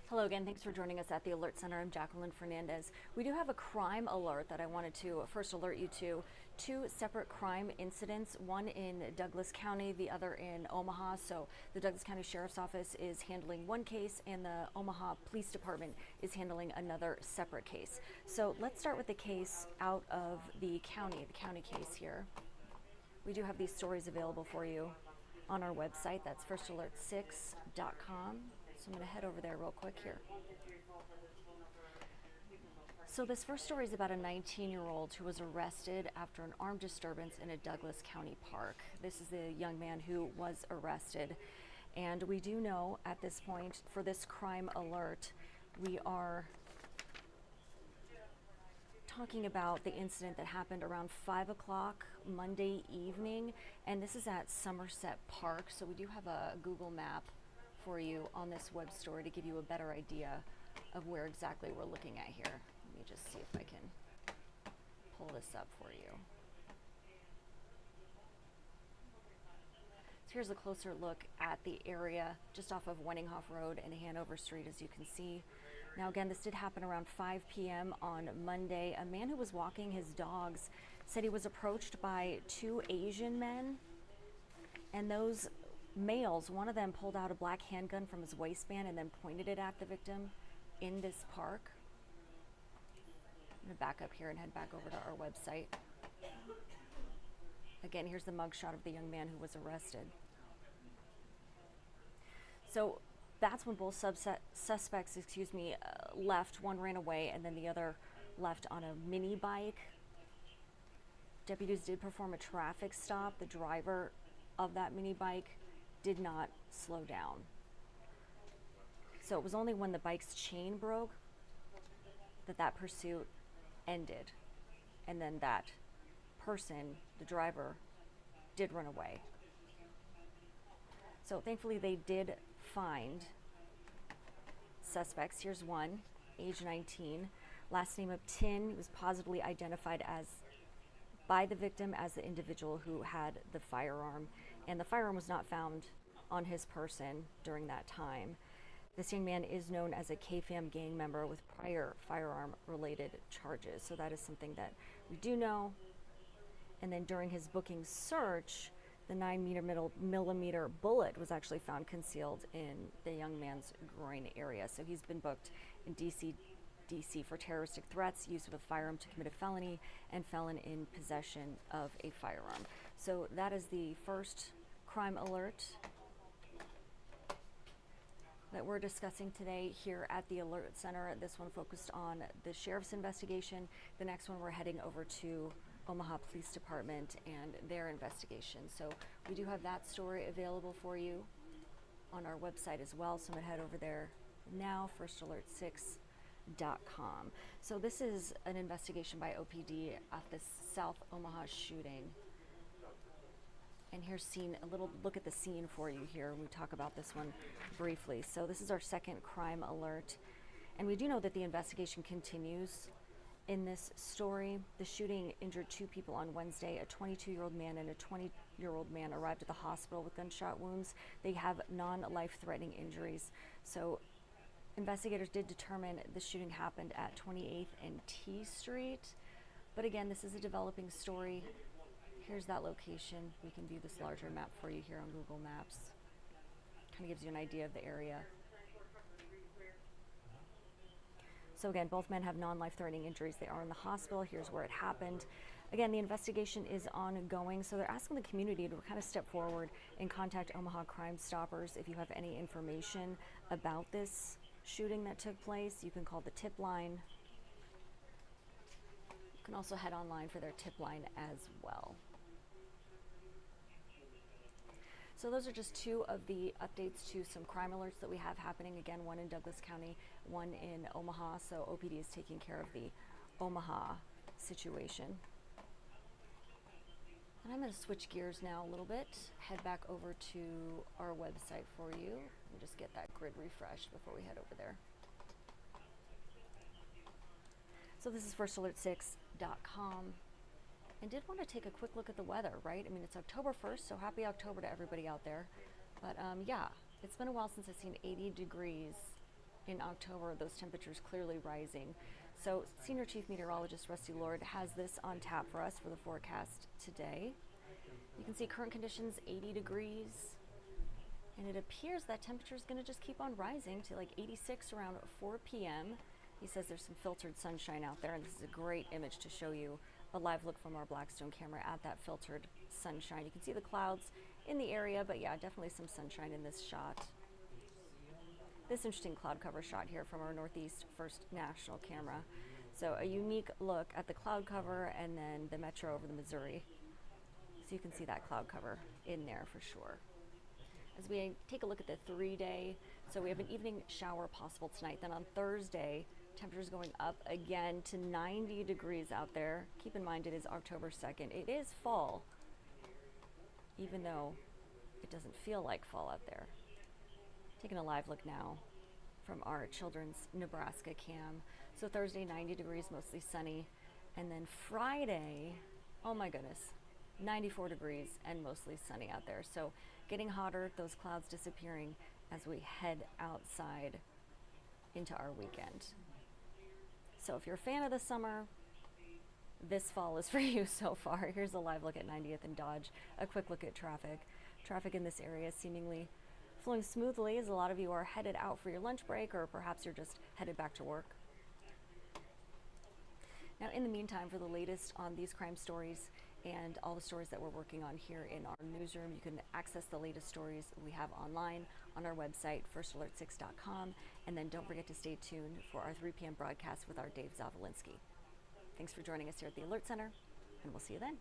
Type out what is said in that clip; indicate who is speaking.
Speaker 1: Hello again, thanks for joining us at the Alert Center. I'm Jacqueline Fernandez. We do have a crime alert that I wanted to first alert you to. Two separate crime incidents, one in Douglas County, the other in Omaha. So the Douglas County Sheriff's Office is handling one case and the Omaha Police Department is handling another separate case. So let's start with the case out of the county case here. We do have these stories available for you on our website. That's firstalert6.com. So I'm going to head over there real quick here. So this first story is about a 19-year-old who was arrested after an armed disturbance in a Douglas County park. This is the young man who was arrested. And we do know at this point, for this crime alert, we are talking about the incident that happened around 5 o'clock Monday evening. And this is at Somerset Park. So we do have a Google map for you on this web story to give you a better idea of where exactly we're looking at here. Let me just see if I can pull this up for you. So here's a closer look at the area just off of Wenninghoff Road and Hanover Street, as you can see. Now again, this did happen around 5 p.m. on Monday. A man who was walking his dogs said he was approached by two Asian men, and those males, one of them pulled out a black handgun from his waistband and then pointed it at the victim in this park. I'm going to back up here and head back over to our website. Again, here's the mugshot of the young man who was arrested. So that's when both suspects, left. One ran away and then the other left on a mini bike. Deputies did perform a traffic stop. The driver of that mini bike did not slow down. So it was only when the bike's chain broke that pursuit ended. And then that person, the driver, did run away. So thankfully they did find suspects. Here's one, age 19, last name of Tin. He was positively identified by the victim as the individual who had the firearm, and the firearm was not found on his person during that time. This young man is known as a KFAM gang member with prior firearm-related charges, so that is something that we do know. And then during his booking search, the 9mm bullet was actually found concealed in the young man's groin area. So he's been booked in DC for terroristic threats, use of a firearm to commit a felony, and felon in possession of a firearm. So that is the first crime alert that we're discussing today here at the Alert Center. This one focused on the sheriff's investigation. The next one we're heading over to Omaha Police Department and their investigation. So we do have that story available for you on our website as well. So I'm gonna head over there now, firstalert6.com. So this is an investigation by OPD at the South Omaha shooting. And here's a little look at the scene for you here. We talk about this one briefly. So this is our second crime alert. And we do know that the investigation continues in this story. The shooting injured two people on Wednesday. A 22-year-old man and a 20-year-old man arrived at the hospital with gunshot wounds. They have non-life-threatening injuries. So investigators did determine the shooting happened at 28th and T Street. But again, this is a developing story. Here's that location. We can view this larger map for you here on Google Maps. Kind of gives you an idea of the area. So again, both men have non-life-threatening injuries. They are in the hospital. Here's where it happened. Again, the investigation is ongoing, so they're asking the community to kind of step forward and contact Omaha Crime Stoppers if you have any information about this shooting that took place. You can call the tip line. You can also head online for their tip line as well. So those are just two of the updates to some crime alerts that we have happening. Again, one in Douglas County, one in Omaha. So OPD is taking care of the Omaha situation. And I'm going to switch gears now a little bit, head back over to our website for you. Let me just get that grid refreshed before we head over there. So this is firstalert6.com. And did want to take a quick look at the weather, right? I mean, it's October 1st, so happy October to everybody out there. But yeah, it's been a while since I've seen 80 degrees in October, those temperatures clearly rising. So Senior Chief Meteorologist Rusty Lord has this on tap for us for the forecast today. You can see current conditions 80 degrees, and it appears that temperature is going to just keep on rising to like 86 around 4 p.m. He says there's some filtered sunshine out there, and this is a great image to show you a live look from our Blackstone camera at that filtered sunshine. You can see the clouds in the area, but yeah, definitely some sunshine in this shot. This interesting cloud cover shot here from our Northeast First National camera. So a unique look at the cloud cover and then the metro over the Missouri. So you can see that cloud cover in there for sure. As we take a look at the 3-day, so we have an evening shower possible tonight. Then on Thursday, temperatures going up again to 90 degrees out there. Keep in mind it is October 2nd. It is fall, even though it doesn't feel like fall out there. Taking a live look now from our Children's Nebraska cam. So Thursday, 90 degrees, mostly sunny. And then Friday, oh my goodness, 94 degrees and mostly sunny out there. So getting hotter, those clouds disappearing as we head outside into our weekend. So if you're a fan of the summer, this fall is for you so far. Here's a live look at 90th and Dodge. A quick look at traffic. Traffic in this area seemingly flowing smoothly as a lot of you are headed out for your lunch break, or perhaps you're just headed back to work. Now, in the meantime, for the latest on these crime stories and all the stories that we're working on here in our newsroom, you can access the latest stories we have online on our website, firstalert6.com. And then don't forget to stay tuned for our 3 p.m. broadcast with our Dave Zavolinsky. Thanks for joining us here at the Alert Center, and we'll see you then.